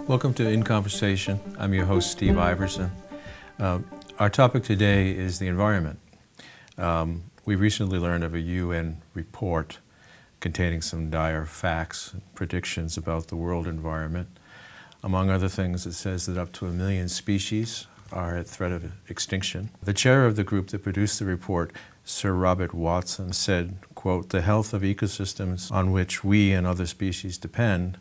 Welcome to In Conversation. I'm your host, Steve Iverson. Our topic today is the environment. We recently learned of a UN report containing some dire facts and predictions about the world environment. Among other things, it says that up to 1 million species are at threat of extinction. The chair of the group that produced the report, Sir Robert Watson, said, quote, "The health of ecosystems on which we and other species depend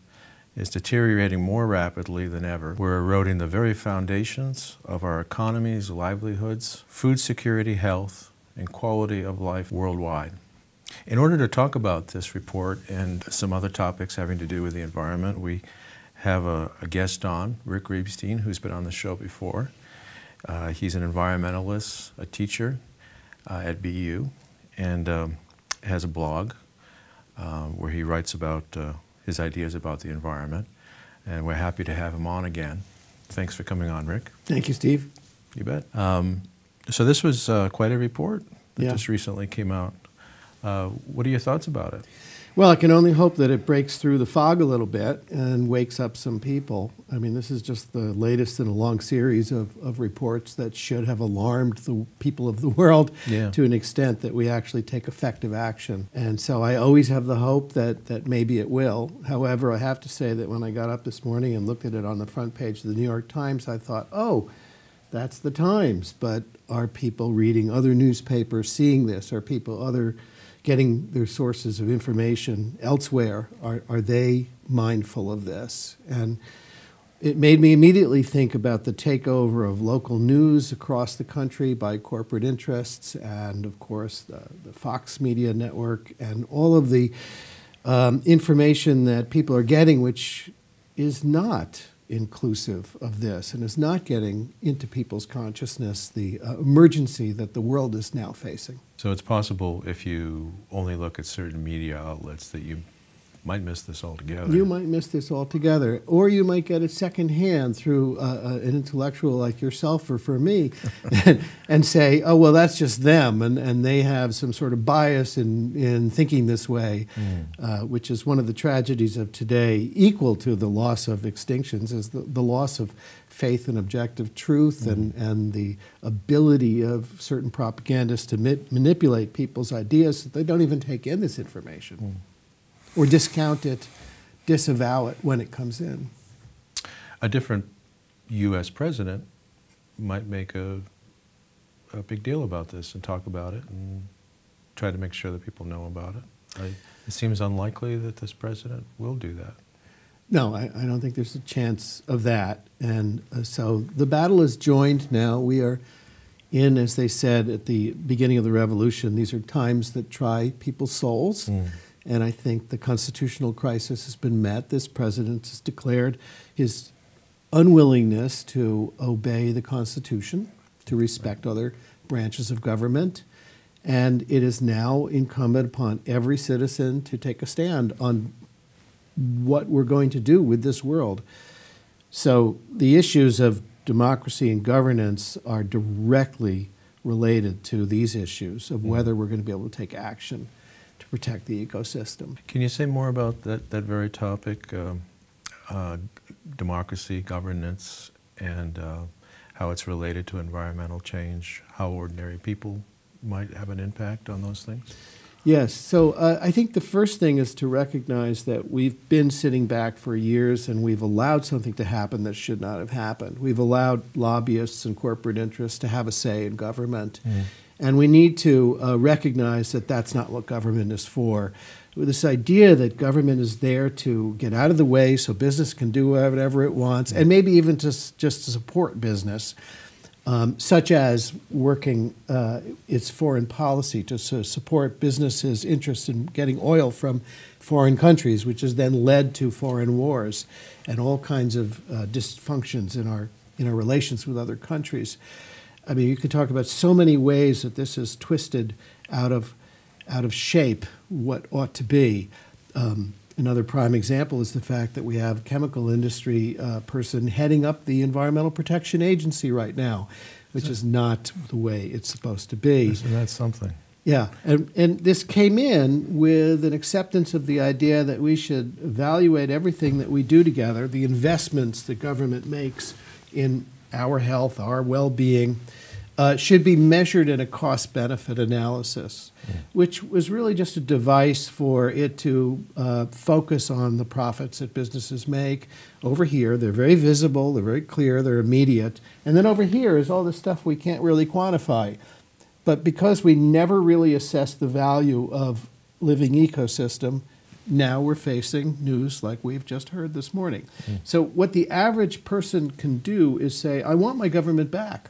is deteriorating more rapidly than ever. We're eroding the very foundations of our economies, livelihoods, food security, health, and quality of life worldwide." In order to talk about this report and some other topics having to do with the environment, we have a guest on, Rick Reibstein, who's been on the show before. He's an environmentalist, a teacher at BU, and has a blog where he writes about his ideas about the environment. And we're happy to have him on again. Thanks for coming on, Rick. Thank you, Steve. You bet. So this was quite a report that just recently came out. What are your thoughts about it? Well, I can only hope that it breaks through the fog a little bit and wakes up some people. I mean, this is just the latest in a long series of reports that should have alarmed the people of the world to an extent that we actually take effective action. And so I always have the hope that maybe it will. However, I have to say that when I got up this morning and looked at it on the front page of the New York Times, I thought, oh, that's the Times. But are people reading other newspapers, seeing this? Are people getting their sources of information elsewhere? Are they mindful of this? And it made me immediately think about the takeover of local news across the country by corporate interests, and of course the Fox Media network, and all of the information that people are getting, which is not inclusive of this and is not getting into people's consciousness the emergency that the world is now facing. So it's possible, if you only look at certain media outlets, that you might miss this altogether. You might miss this altogether, or you might get it secondhand through an intellectual like yourself or for me, and say, oh, well, that's just them, and they have some sort of bias in thinking this way, which is one of the tragedies of today, equal to the loss of extinctions, is the loss of faith and objective truth, and the ability of certain propagandists to manipulate people's ideas so they don't even take in this information. Or discount it, disavow it when it comes in. A different U.S. president might make a big deal about this and talk about it and try to make sure that people know about it. It seems unlikely that this president will do that. No, I don't think there's a chance of that. And so the battle is joined now. We are in, as they said at the beginning of the revolution, these are times that try people's souls. And I think the constitutional crisis has been met. This president has declared his unwillingness to obey the Constitution, to respect other branches of government. And it is now incumbent upon every citizen to take a stand on what we're going to do with this world. So the issues of democracy and governance are directly related to these issues of whether we're going to be able to take action to protect the ecosystem. Can you say more about that very topic, democracy, governance, and how it's related to environmental change, how ordinary people might have an impact on those things? Yes, so I think the first thing is to recognize that we've been sitting back for years and we've allowed something to happen that should not have happened. We've allowed lobbyists and corporate interests to have a say in government. And we need to recognize that that's not what government is for. With this idea that government is there to get out of the way so business can do whatever it wants, and maybe even just to support business, such as working its foreign policy to support businesses' interest in getting oil from foreign countries, which has then led to foreign wars and all kinds of dysfunctions in our relations with other countries. I mean, you could talk about so many ways that this has twisted out of shape what ought to be. Another prime example is the fact that we have a chemical industry person heading up the Environmental Protection Agency right now, which is not the way it's supposed to be. Isn't that something? Yeah, and this came in with an acceptance of the idea that we should evaluate everything that we do together, the investments that government makes in our health, our well-being, should be measured in a cost-benefit analysis, which was really just a device for it to focus on the profits that businesses make. Over here, they're very visible, they're very clear, they're immediate. And then over here is all the stuff we can't really quantify. But because we never really assessed the value of living ecosystem, now we're facing news like we've just heard this morning. So what the average person can do is say, I want my government back.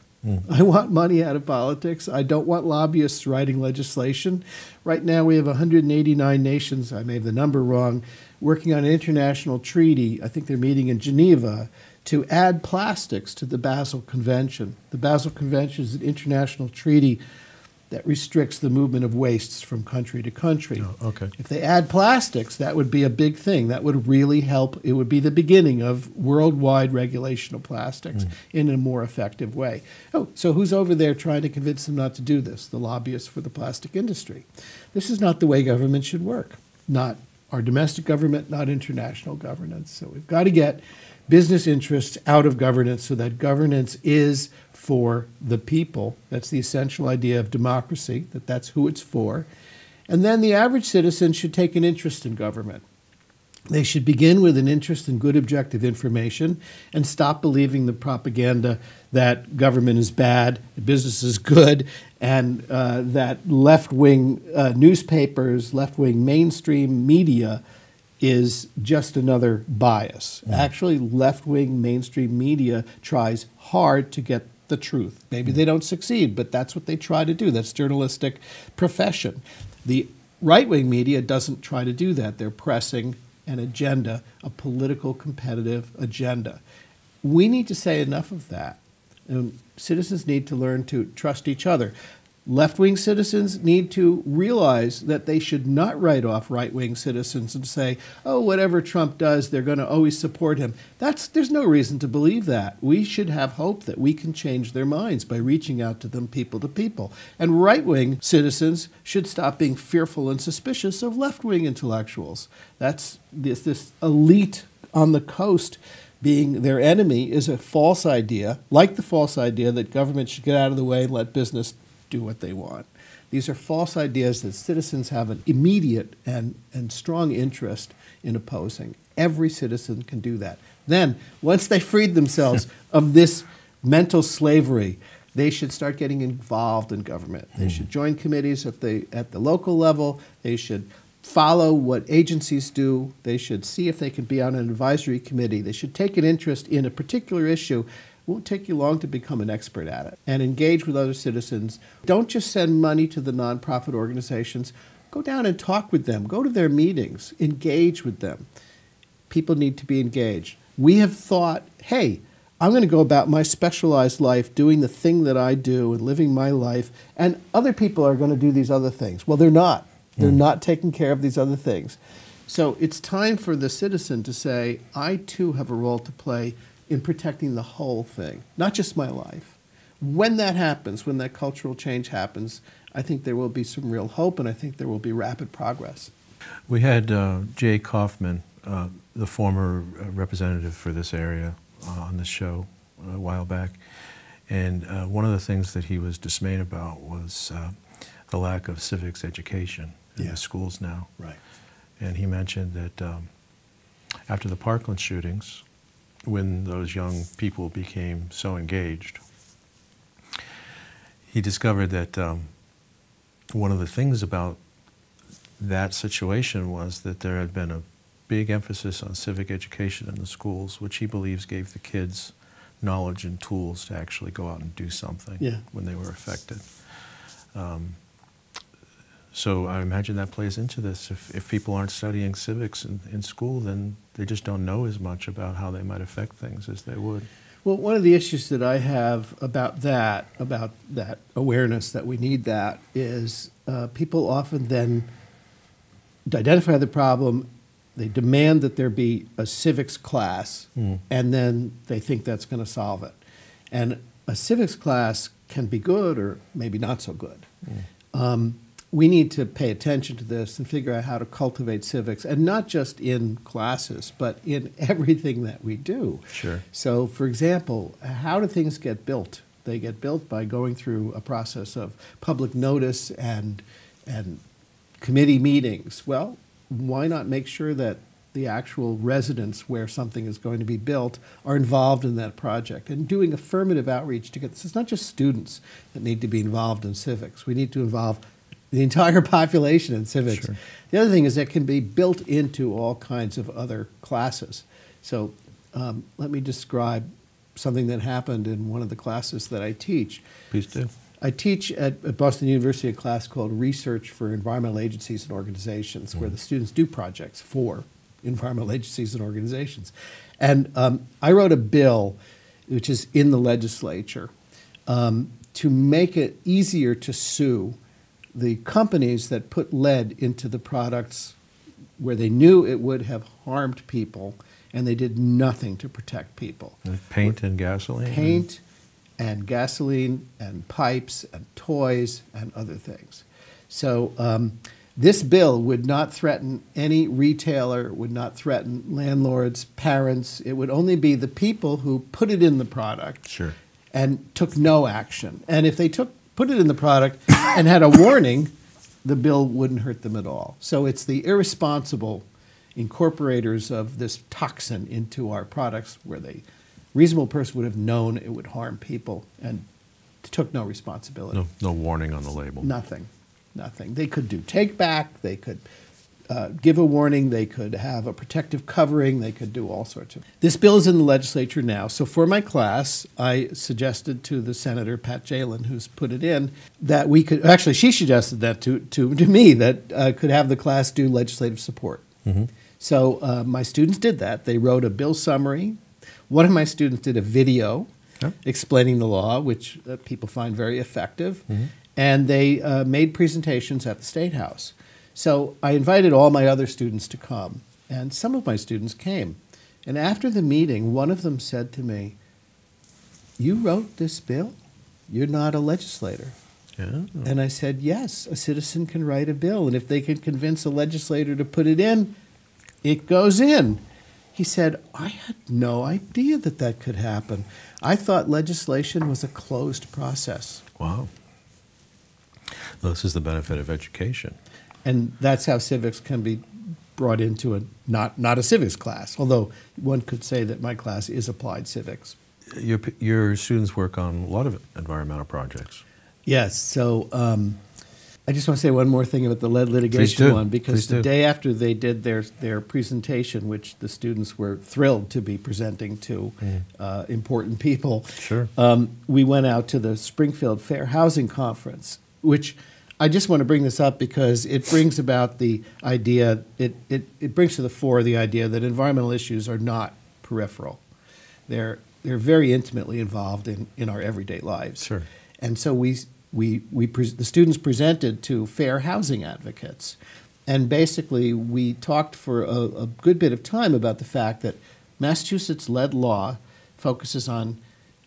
I want money out of politics. I don't want lobbyists writing legislation. Right now we have 189 nations, I may have the number wrong, working on an international treaty. I think they're meeting in Geneva to add plastics to the Basel Convention. The Basel Convention is an international treaty that restricts the movement of wastes from country to country. Oh, okay. If they add plastics, that would be a big thing. That would really help. It would be the beginning of worldwide regulation of plastics in a more effective way. Oh, so who's over there trying to convince them not to do this? The lobbyists for the plastic industry. This is not the way government should work. Not our domestic government, not international governance. So we've got to get business interests out of governance so that governance is for the people. That's the essential idea of democracy, that's who it's for. And then the average citizen should take an interest in government. They should begin with an interest in good objective information and stop believing the propaganda that government is bad, business is good, and that left-wing newspapers, left-wing mainstream media is just another bias. Actually, left-wing mainstream media tries hard to get the truth. Maybe they don't succeed, but that's what they try to do. That's journalistic profession. The right-wing media doesn't try to do that. They're pressing an agenda, a political competitive agenda. We need to say enough of that. And citizens need to learn to trust each other. Left-wing citizens need to realize that they should not write off right-wing citizens and say, oh, whatever Trump does, they're going to always support him. There's no reason to believe that. We should have hope that we can change their minds by reaching out to them people to people. And right-wing citizens should stop being fearful and suspicious of left-wing intellectuals. That's this elite on the coast being their enemy is a false idea, like the false idea that government should get out of the way and let business do what they want. These are false ideas that citizens have an immediate and strong interest in opposing. Every citizen can do that. Then, once they freed themselves of this mental slavery, they should start getting involved in government. They should join committees at the local level. They should follow what agencies do. They should see if they can be on an advisory committee. They should take an interest in a particular issue. It won't take you long to become an expert at it. And engage with other citizens. Don't just send money to the nonprofit organizations. Go down and talk with them. Go to their meetings. Engage with them. People need to be engaged. We have thought, hey, I'm going to go about my specialized life doing the thing that I do and living my life, and other people are going to do these other things. Well, they're not. They're not taking care of these other things. So it's time for the citizen to say, I too have a role to play in protecting the whole thing, not just my life. When that happens, when that cultural change happens, I think there will be some real hope, and I think there will be rapid progress. We had Jay Kaufman, the former representative for this area, on the show a while back. And one of the things that he was dismayed about was the lack of civics education in the schools now. Right. And he mentioned that after the Parkland shootings, when those young people became so engaged, he discovered that one of the things about that situation was that there had been a big emphasis on civic education in the schools, which he believes gave the kids knowledge and tools to actually go out and do something when they were affected. So I imagine that plays into this. If people aren't studying civics in school, then they just don't know as much about how they might affect things as they would. Well, one of the issues that I have about that awareness that we need that is people often then identify the problem, they demand that there be a civics class, and then they think that's going to solve it. And a civics class can be good or maybe not so good. we need to pay attention to this and figure out how to cultivate civics, and not just in classes, but in everything that we do. Sure. So, for example, how do things get built? They get built by going through a process of public notice and committee meetings. Well, why not make sure that the actual residents where something is going to be built are involved in that project, and doing affirmative outreach to get this. It's not just students that need to be involved in civics. We need to involve the entire population in civics. Sure. The other thing is that can be built into all kinds of other classes. So let me describe something that happened in one of the classes that I teach. Please do. I teach at Boston University a class called Research for Environmental Agencies and Organizations, where the students do projects for environmental agencies and organizations. And I wrote a bill, which is in the legislature, to make it easier to sue the companies that put lead into the products where they knew it would have harmed people, and they did nothing to protect people. Paint and gasoline? Paint and gasoline and pipes and toys and other things. So this bill would not threaten any retailer, would not threaten landlords, parents. It would only be the people who put it in the product. Sure. And took no action. And if they put it in the product and had a warning, the bill wouldn't hurt them at all. So it's the irresponsible incorporators of this toxin into our products where the reasonable person would have known it would harm people and took no responsibility. No warning on the label. Nothing. They could do take back, they could give a warning, they could have a protective covering, they could do all sorts of. This bill is in the legislature now, so for my class, I suggested to the Senator, Pat Jalen, who's put it in, that we could, actually she suggested that to me, that could have the class do legislative support. Mm-hmm. So my students did that. They wrote a bill summary. One of my students did a video explaining the law, which people find very effective. Mm-hmm. And they made presentations at the State House. So I invited all my other students to come, and some of my students came. And after the meeting, one of them said to me, "You wrote this bill? You're not a legislator." Yeah. And I said, "Yes, a citizen can write a bill, and if they can convince a legislator to put it in, it goes in." He said, "I had no idea that that could happen. I thought legislation was a closed process." Wow. Well, this is the benefit of education. And that's how civics can be brought into a not a civics class, although one could say that my class is applied civics. Your students work on a lot of environmental projects. Yes. So I just want to say one more thing about the lead litigation one, because the day after they did their presentation, which the students were thrilled to be presenting to important people, sure. We went out to the Springfield Fair Housing Conference, which I just want to bring this up because it brings about the idea, it brings to the fore the idea that environmental issues are not peripheral. They're very intimately involved in our everyday lives. Sure. And so the students presented to fair housing advocates. And basically we talked for a good bit of time about the fact that Massachusetts lead law focuses on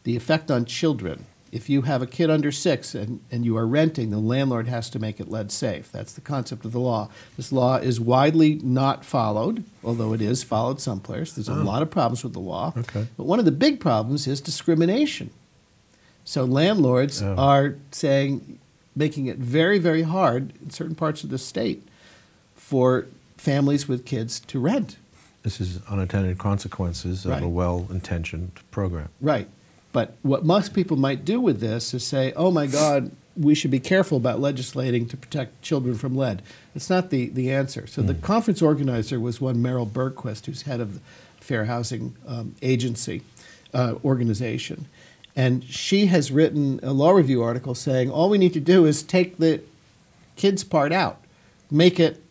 the effect on children. If you have a kid under 6 and you are renting, the landlord has to make it lead safe. That's the concept of the law. This law is widely not followed, although it is followed someplace. There's a lot of problems with the law. Okay. But one of the big problems is discrimination. So landlords are making it very, very hard in certain parts of the state for families with kids to rent. This is unintended consequences of a well-intentioned program. Right. But what most people might do with this is say, oh my God, we should be careful about legislating to protect children from lead. It's not the answer. So the conference organizer was one Merrill Bergquist, who's head of the Fair Housing Agency organization. And she has written a law review article saying all we need to do is take the kids part out, make it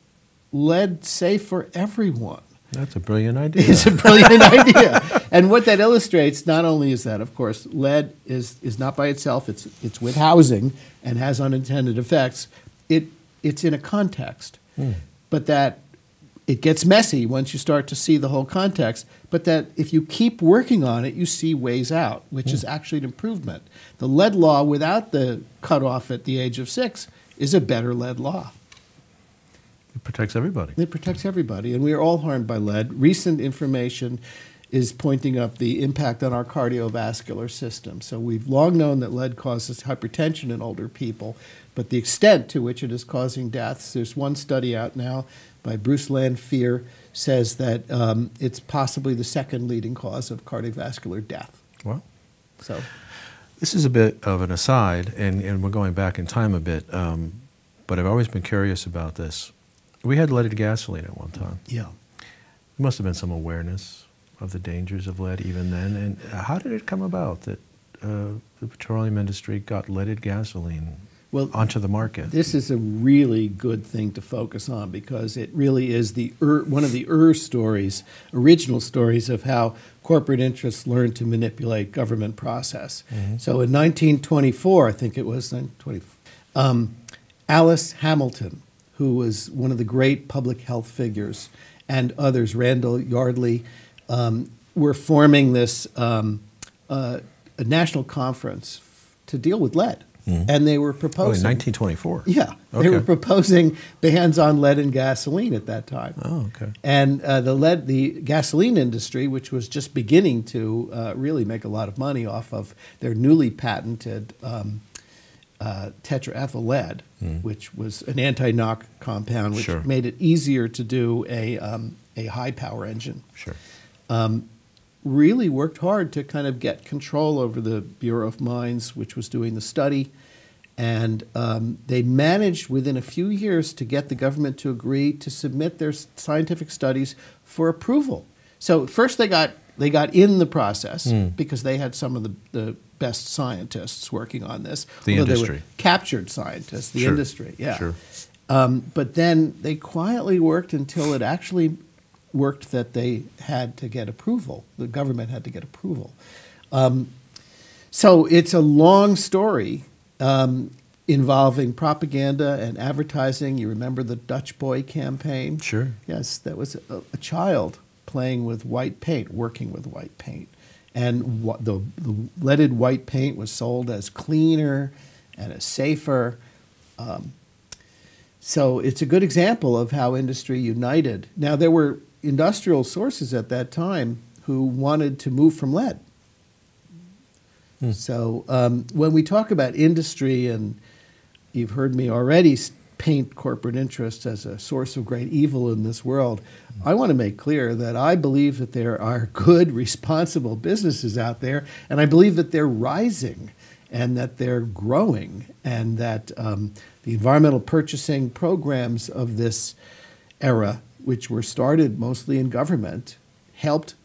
lead safe for everyone. That's a brilliant idea. It's a brilliant idea. And what that illustrates not only is that, of course, lead is not by itself, it's with housing and has unintended effects. It's in a context. But that it gets messy once you start to see the whole context, but that if you keep working on it, you see ways out, which is actually an improvement. The lead law without the cutoff at the age of 6 is a better lead law. It protects everybody. It protects everybody, and we are all harmed by lead. Recent information is pointing up the impact on our cardiovascular system. So we've long known that lead causes hypertension in older people, but the extent to which it is causing deaths, there's one study out now by Bruce Lanphier, says that it's possibly the second leading cause of cardiovascular death. Well, so this is a bit of an aside, and we're going back in time a bit, but I've always been curious about this. We had leaded gasoline at one time. yeah. There must have been some awareness of the dangers of lead even then. And how did it come about that the petroleum industry got leaded gasoline onto the market? This is a really good thing to focus on because it really is one of the original stories of how corporate interests learned to manipulate government process. Mm-hmm. So in 1924, I think it was, Alice Hamilton, who was one of the great public health figures, and others, Randall Yardley, were forming this a national conference to deal with lead. Mm-hmm. And they were proposing... Oh, in 1924? Yeah. Okay. They were proposing bans on lead in gasoline at that time. Oh, okay. And the gasoline industry, which was just beginning to really make a lot of money off of their newly patented tetraethyl lead, which was an anti-knock compound, which Sure. made it easier to do a high-power engine. Sure. Really worked hard to kind of get control over the Bureau of Mines, which was doing the study. And they managed within a few years to get the government to agree to submit their scientific studies for approval. So first they got in the process because they had some of the best scientists working on this. The industry. They were captured scientists, the Sure. industry, yeah. Sure. But then they quietly worked until it actually worked that they had to get approval. The government had to get approval. So it's a long story involving propaganda and advertising. You remember the Dutch Boy campaign? Sure. Yes, that was a child playing with white paint, working with white paint. And the leaded white paint was sold as cleaner and as safer. So it's a good example of how industry united. Now, there were industrial sources at that time who wanted to move from lead. So when we talk about industry, and you've heard me already paint corporate interests as a source of great evil in this world, I want to make clear that I believe that there are good, responsible businesses out there, and I believe that they're rising and that they're growing, and that the environmental purchasing programs of this era, which were started mostly in government, helped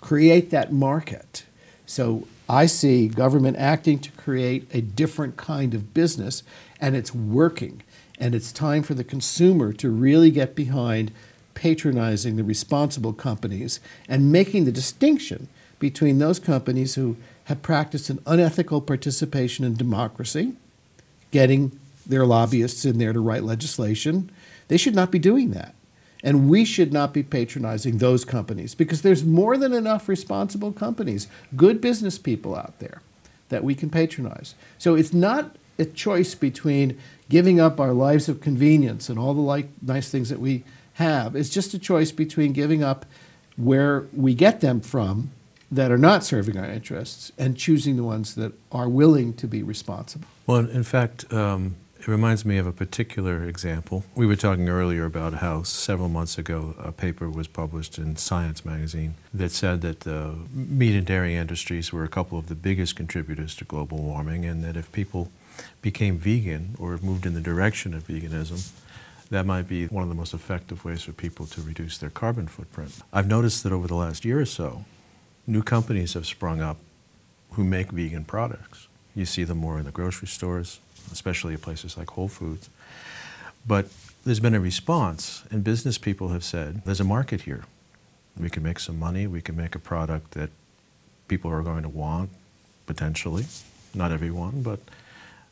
create that market. So I see government acting to create a different kind of business, and it's working. And it's time for the consumer to really get behind patronizing the responsible companies and making the distinction between those companies who have practiced an unethical participation in democracy, getting their lobbyists in there to write legislation. They should not be doing that. And we should not be patronizing those companies, because there's more than enough responsible companies, good business people out there that we can patronize. So it's not a choice between giving up our lives of convenience and all the nice things that we have. It's just a choice between giving up where we get them from that are not serving our interests and choosing the ones that are willing to be responsible. Well, in fact, it reminds me of a particular example. We were talking earlier about how several months ago a paper was published in Science magazine that said that the meat and dairy industries were a couple of the biggest contributors to global warming, and that if people became vegan or moved in the direction of veganism, that might be one of the most effective ways for people to reduce their carbon footprint. I've noticed that over the last year or so, new companies have sprung up who make vegan products. You see them more in the grocery stores, especially at places like Whole Foods. But there's been a response, and business people have said, there's a market here. We can make some money, we can make a product that people are going to want, potentially. Not everyone, but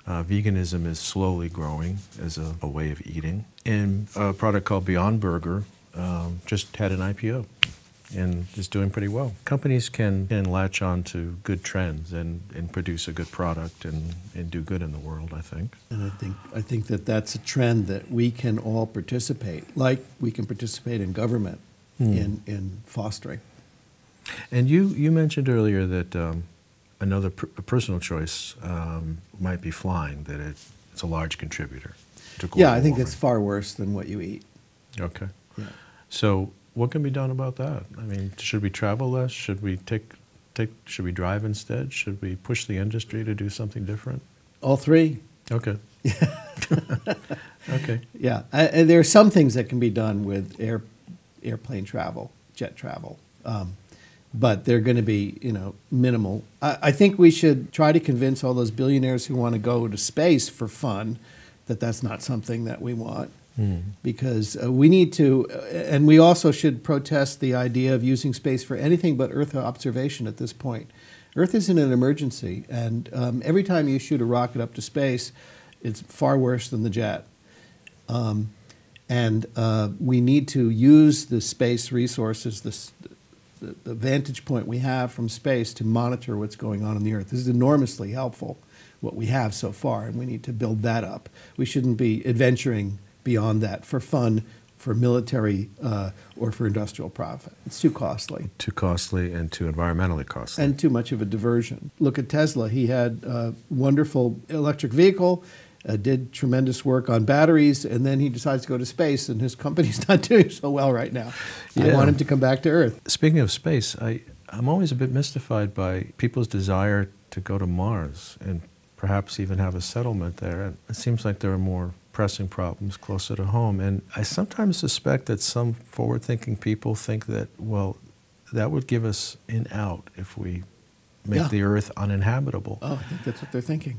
veganism is slowly growing as a way of eating. And a product called Beyond Burger just had an IPO. and is doing pretty well. Companies can latch on to good trends and produce a good product and do good in the world, I think. And I think that that's a trend that we can all participate, like we can participate in government in fostering. And you mentioned earlier that another personal choice might be flying, that it's a large contributor to global Yeah, I think warming. it's far worse than what you eat. Okay. Yeah. So what can be done about that? I mean, should we travel less? Should we should we drive instead? Should we push the industry to do something different? All three. Okay. Okay. Yeah, and there are some things that can be done with airplane travel, jet travel, but they're going to be, minimal. I think we should try to convince all those billionaires who want to go to space for fun that that's not something that we want. Because we need to, and we also should protest the idea of using space for anything but Earth observation at this point. Earth is in an emergency, and every time you shoot a rocket up to space, it's far worse than the jet. And we need to use the space resources, the vantage point we have from space to monitor what's going on the Earth. This is enormously helpful, what we have so far, and we need to build that up. We shouldn't be adventuring beyond that for fun, for military, or for industrial profit. It's too costly. Too costly and too environmentally costly. And too much of a diversion. Look at Tesla. He had a wonderful electric vehicle, did tremendous work on batteries, and then he decides to go to space, and his company's not doing so well right now. Yeah. I want him to come back to Earth. Speaking of space, I'm always a bit mystified by people's desire to go to Mars and perhaps even have a settlement there. And it seems like there are more pressing problems closer to home. And I sometimes suspect that some forward-thinking people think that, well, that would give us an out if we make the Earth uninhabitable. Oh, I think that's what they're thinking.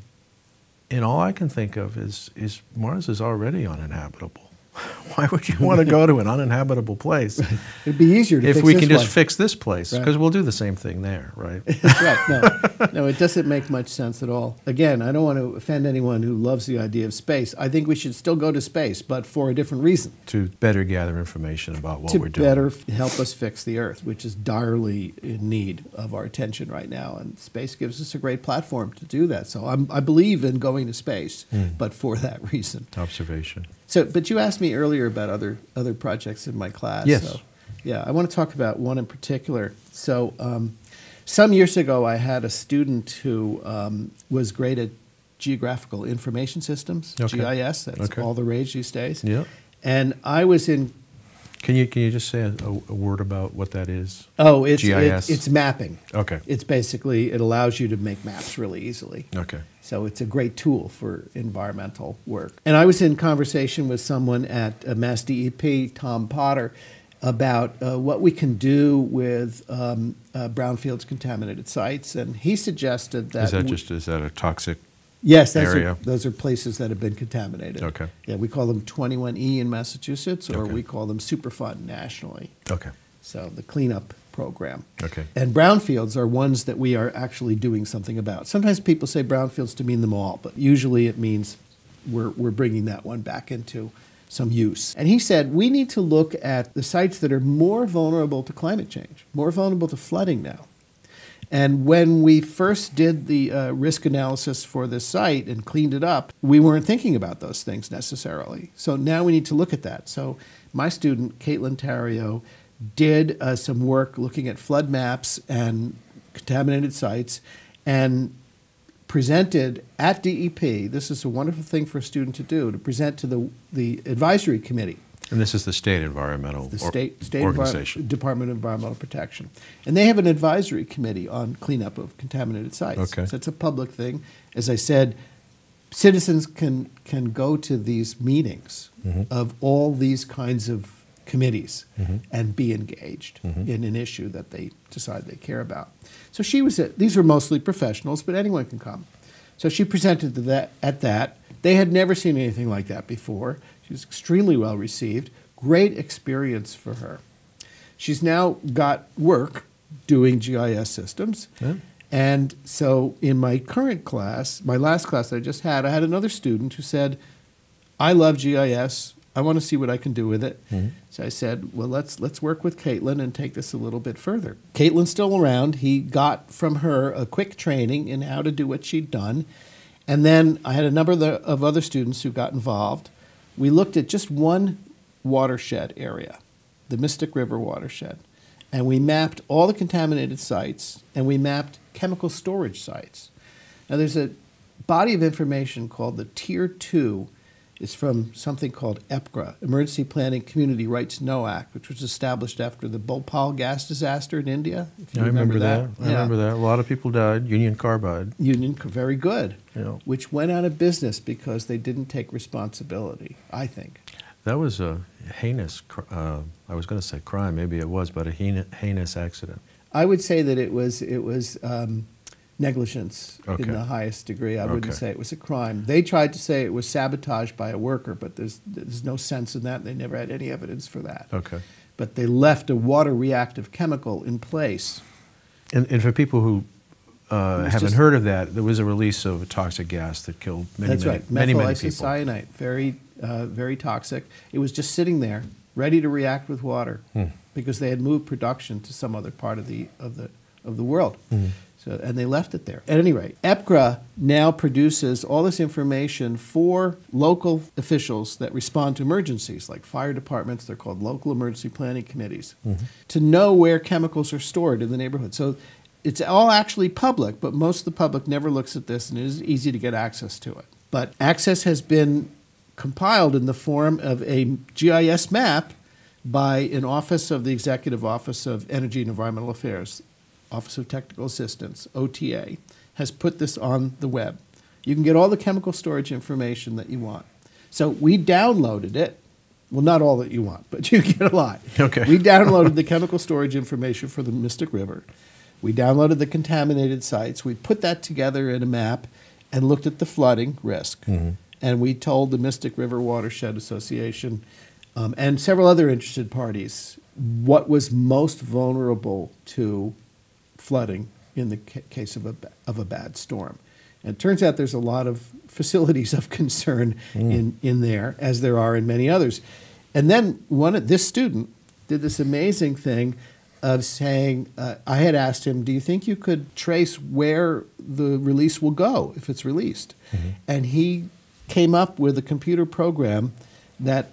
And all I can think of is Mars is already uninhabitable. Why would you want to go to an uninhabitable place? It'd be easier to if fix we this can just one. fix this place, Right. because we'll do the same thing there, right? That's right. No, it doesn't make much sense at all. Again, I don't want to offend anyone who loves the idea of space. I think we should still go to space, but for a different reason. To better gather information about what To we're doing. better help us fix the Earth, which is direly in need of our attention right now. And space gives us a great platform to do that. So I believe in going to space, but for that reason. Observation. So, but you asked me earlier about other projects in my class. Yes. So, yeah, I want to talk about one in particular. So, some years ago, I had a student who was great at geographical information systems, Okay. GIS. That's all the rage these days. Yeah. And I was in. Can you just say a word about what that is? Oh, it's GIS? it's mapping. Okay. It's basically, it allows you to make maps really easily. Okay. So it's a great tool for environmental work. And I was in conversation with someone at Mass DEP, Tom Potter, about what we can do with brownfields contaminated sites. And he suggested that... Is that a toxic Yes, area? those are places that have been contaminated. Okay. Yeah, we call them 21E in Massachusetts, or Okay. we call them Superfund nationally. Okay. So the cleanup program. Okay. And brownfields are ones that we are actually doing something about. Sometimes people say brownfields to mean them all, but usually it means we're bringing that one back into some use. And he said we need to look at the sites that are more vulnerable to climate change, more vulnerable to flooding now. And when we first did the risk analysis for this site and cleaned it up, we weren't thinking about those things necessarily. So now we need to look at that. So my student, Caitlin Tarrio, did some work looking at flood maps and contaminated sites and presented at DEP. This is a wonderful thing for a student to do, to present to the advisory committee. And this is the state environmental State organization. Department of Environmental Protection. And they have an advisory committee on cleanup of contaminated sites. Okay. So it's a public thing. As I said, citizens can go to these meetings of all these kinds of committees and be engaged in an issue that they decide they care about. So she was these were mostly professionals, but anyone can come. So she presented at that. They had never seen anything like that before. She was extremely well received. Great experience for her. She's now got work doing GIS systems. Yeah. And so in my current class, my last class that I just had, I had another student who said, I love GIS. I want to see what I can do with it. Mm-hmm. So I said, well, let's work with Caitlin and take this a little bit further. Caitlin's still around. He got from her a quick training in how to do what she'd done. And then I had a number of other students who got involved. We looked at just one watershed area, the Mystic River watershed. And we mapped all the contaminated sites, and we mapped chemical storage sites. Now, there's a body of information called the Tier 2. It's from something called EPGRA, Emergency Planning Community Rights No Act, which was established after the Bhopal gas disaster in India. If you remember that. I remember that. A lot of people died. Union Carbide. Very good. Yeah. Which went out of business because they didn't take responsibility, I think. That was a heinous, I was going to say crime, maybe it was, but a heinous accident. I would say that it was negligence in the highest degree. I wouldn't say it was a crime. They tried to say it was sabotage by a worker, but there's no sense in that. They never had any evidence for that. Okay. But they left a water-reactive chemical in place. And for people who haven't heard of that, there was a release of a toxic gas that killed many people. Methyl isocyanate, very toxic. It was just sitting there, ready to react with water, because they had moved production to some other part of the world. So, and they left it there. At any rate, EPGRA now produces all this information for local officials that respond to emergencies, like fire departments. They're called local emergency planning committees, to know where chemicals are stored in the neighborhood. So it's all actually public, but most of the public never looks at this, and it is easy to get access to it. But access has been compiled in the form of a GIS map by an office of the Executive Office of Energy and Environmental Affairs, Office of Technical Assistance, OTA, has put this on the web. You can get all the chemical storage information that you want. So we downloaded it. Well, not all that you want, but you get a lot. Okay. We downloaded the chemical storage information for the Mystic River. We downloaded the contaminated sites. We put that together in a map and looked at the flooding risk. And we told the Mystic River Watershed Association and several other interested parties what was most vulnerable to flooding in the case of a bad storm. And it turns out there's a lot of facilities of concern in there, as there are in many others. And then this student did this amazing thing of saying, I had asked him, do you think you could trace where the release will go if it's released? And he came up with a computer program that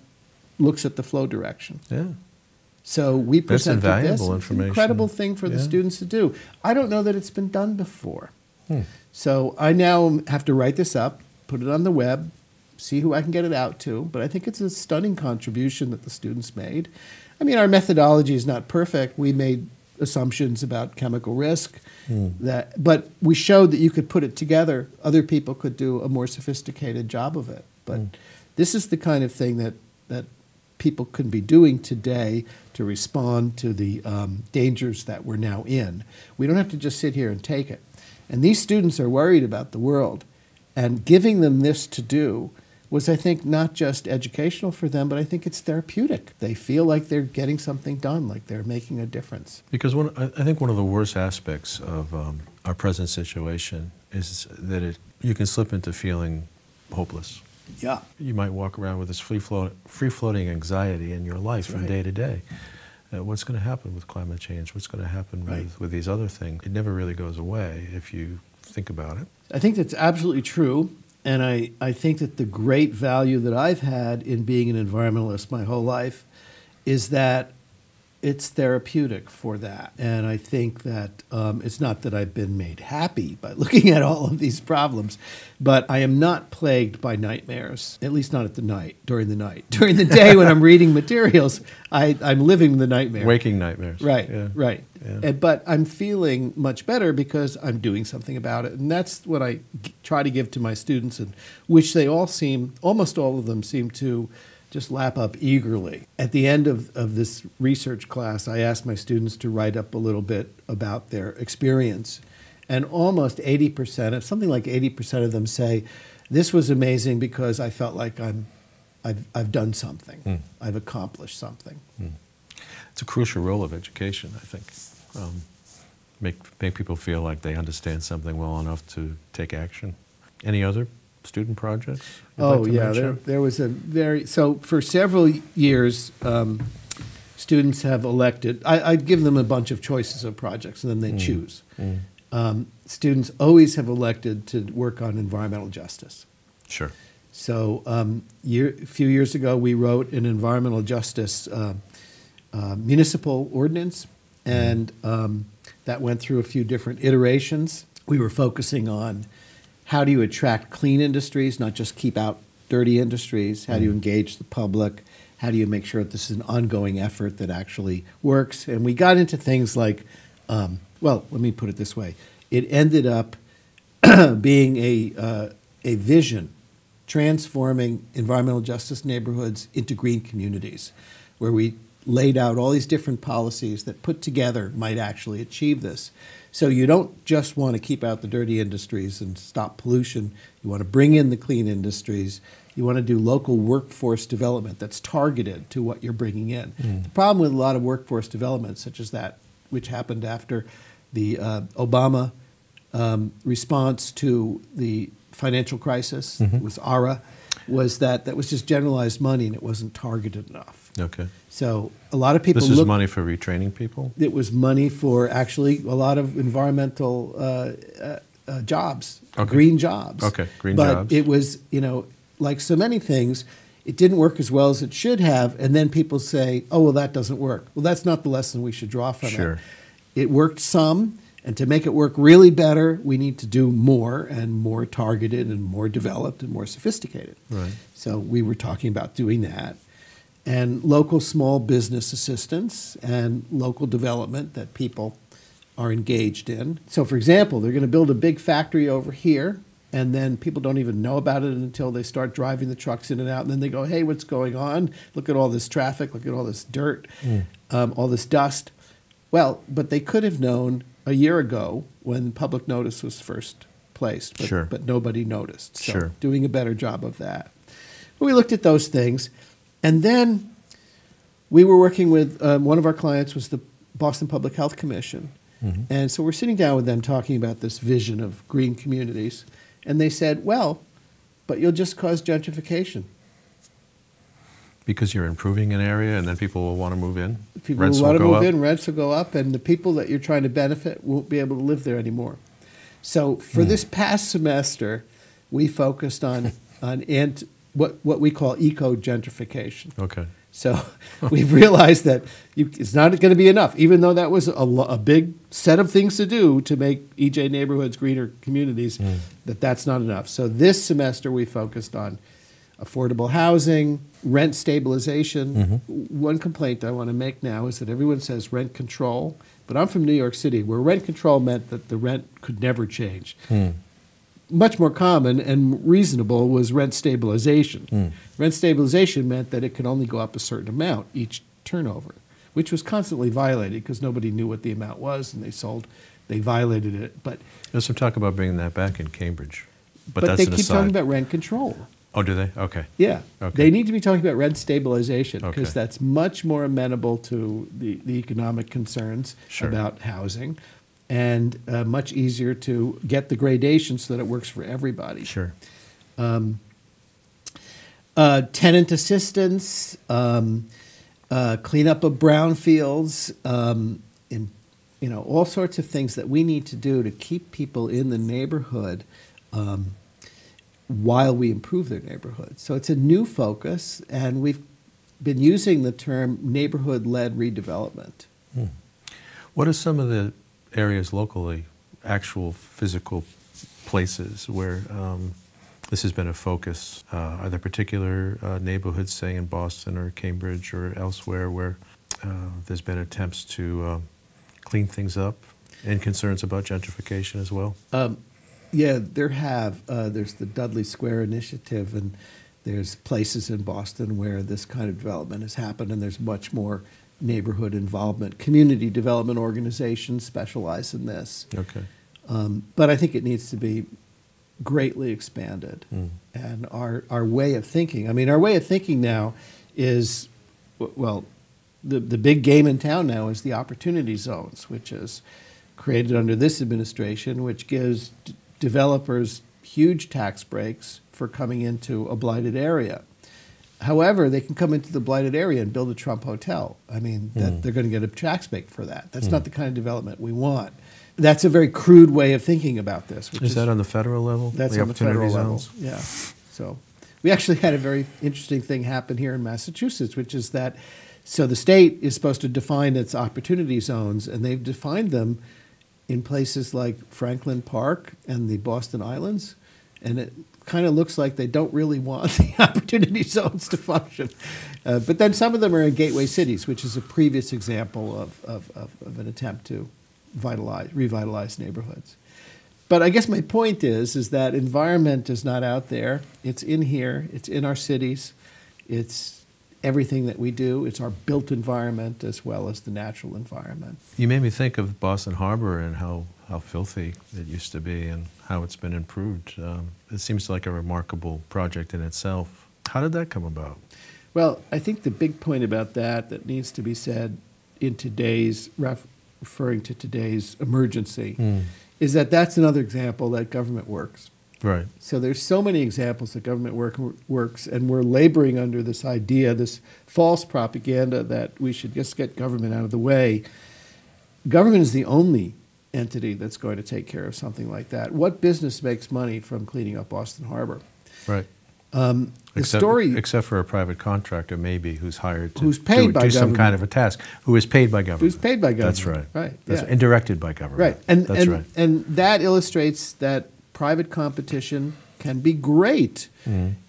looks at the flow direction. Yeah. So we presented this. That's invaluable It's an information. incredible thing for the students to do. I don't know that it's been done before. So I now have to write this up, put it on the web, see who I can get it out to. But I think it's a stunning contribution that the students made. I mean, our methodology is not perfect. We made assumptions about chemical risk, but we showed that you could put it together. Other people could do a more sophisticated job of it. But this is the kind of thing that people can be doing today to respond to the dangers that we're now in. We don't have to just sit here and take it. And these students are worried about the world. And giving them this to do was, I think, not just educational for them, but I think it's therapeutic. They feel like they're getting something done, like they're making a difference. Because I think one of the worst aspects of our present situation is that you can slip into feeling hopeless. Yeah. You might walk around with this free-floating anxiety in your life from day to day. What's going to happen with climate change? What's going to happen with these other things? It never really goes away if you think about it. I think that's absolutely true. And I think that the great value that I've had in being an environmentalist my whole life is that it's therapeutic for that. And I think that it's not that I've been made happy by looking at all of these problems, but I am not plagued by nightmares, at least not at the night, during the night. During the day when I'm reading materials, I'm living the nightmare. Waking nightmares. Right, yeah. right. Yeah. But I'm feeling much better because I'm doing something about it. And that's what I try to give to my students, and which they all almost all of them seem to just lap up eagerly. At the end of this research class, I asked my students to write up a little bit about their experience. And almost 80%, something like 80% of them say, this was amazing because I felt like I've done something. I've accomplished something. It's a crucial role of education, I think. Make people feel like they understand something well enough to take action. Any other student projects? Oh, yeah, there was so for several years, students have elected, I'd give them a bunch of choices of projects and then they choose. Students always have elected to work on environmental justice. Sure. So a few years ago, we wrote an environmental justice municipal ordinance, and that went through a few different iterations. We were focusing on how do you attract clean industries, not just keep out dirty industries? How do you engage the public? How do you make sure that this is an ongoing effort that actually works? And we got into things like, well, let me put it this way. It ended up being a vision, transforming environmental justice neighborhoods into green communities, where we laid out all these different policies that put together might actually achieve this. So you don't just want to keep out the dirty industries and stop pollution. You want to bring in the clean industries. You want to do local workforce development that's targeted to what you're bringing in. The problem with a lot of workforce development, such as that, which happened after the Obama response to the financial crisis, it was ARA, was that was just generalized money and it wasn't targeted enough. Okay. So a lot of people This is money for retraining people? It was money for actually a lot of environmental jobs, green jobs. Okay, green jobs. But it was, like so many things, it didn't work as well as it should have, and then people say, oh, well, that doesn't work. Well, that's not the lesson we should draw from it. It worked some, and to make it work really better, we need to do more and more targeted and more developed and more sophisticated. Right. So we were talking about doing that. And local small business assistance and local development that people are engaged in. So, for example, they're going to build a big factory over here, and then people don't even know about it until they start driving the trucks in and out, and then they go, hey, what's going on? Look at all this traffic, look at all this dirt, all this dust. Well, but they could have known a year ago when public notice was first placed, but nobody noticed. So doing a better job of that. But we looked at those things. And then we were working with, one of our clients was the Boston Public Health Commission. And so we're sitting down with them talking about this vision of green communities. And they said, well, but you'll just cause gentrification. Because you're improving an area and then people will want to move in? People will want to move in, rents will go up, and the people that you're trying to benefit won't be able to live there anymore. So for this past semester, we focused on what we call eco-gentrification. Okay. So we've realized that it's not going to be enough, even though that was a big set of things to do to make EJ neighborhoods greener communities, that's not enough. So this semester we focused on affordable housing, rent stabilization. One complaint I want to make now is that everyone says rent control, but I'm from New York City, where rent control meant that the rent could never change. Much more common and reasonable was rent stabilization. Rent stabilization meant that it could only go up a certain amount each turnover, which was constantly violated because nobody knew what the amount was and they violated it. But there's some talk about bringing that back in Cambridge. But that's they keep talking about rent control. Oh, do they? Okay. Yeah. Okay. They need to be talking about rent stabilization because that's much more amenable to the economic concerns about housing. And much easier to get the gradation so that it works for everybody. Tenant assistance, cleanup of brownfields, all sorts of things that we need to do to keep people in the neighborhood while we improve their neighborhood. So it's a new focus, and we've been using the term neighborhood-led redevelopment. What are some of the areas locally, actual physical places where this has been a focus? Are there particular neighborhoods, say in Boston or Cambridge or elsewhere, where there's been attempts to clean things up and concerns about gentrification as well? Yeah, there have. There's the Dudley Square Initiative, and there's places in Boston where this kind of development has happened, and there's much more neighborhood involvement. Community development organizations specialize in this. But I think it needs to be greatly expanded. And our way of thinking, our way of thinking now is, well, the big game in town now is the opportunity zones, which is created under this administration, which gives developers huge tax breaks, for coming into a blighted area. However, they can come into the blighted area and build a Trump hotel. I mean, they're going to get a tax break for that. That's not the kind of development we want. That's a very crude way of thinking about this. Is that on the federal level? That's on the federal level, yeah. So we actually had a very interesting thing happen here in Massachusetts, which is that, so the state is supposed to define its opportunity zones, and they've defined them in places like Franklin Park and the Boston Islands, and it kind of looks like they don't really want the opportunity zones to function. But then some of them are in gateway cities, which is a previous example of an attempt to revitalize neighborhoods. But I guess my point is that environment is not out there. It's in here. It's in our cities. It's everything that we do. It's our built environment as well as the natural environment. You made me think of Boston Harbor and how filthy it used to be and how it's been improved. It seems like a remarkable project in itself. How did that come about? Well, I think the big point about that needs to be said in today's, referring to today's emergency, is that that's another example that government works. Right. So there's so many examples that government works, and we're laboring under this idea, this false propaganda that we should just get government out of the way. Government is the only entity that's going to take care of something like that. What business makes money from cleaning up Boston Harbor? Right. Except for a private contractor, maybe, who's hired to do some kind of a task, who is paid by government. Who's paid by government. That's right. Right. That's and directed by government. Right. And, that's right. And that illustrates that private competition can be great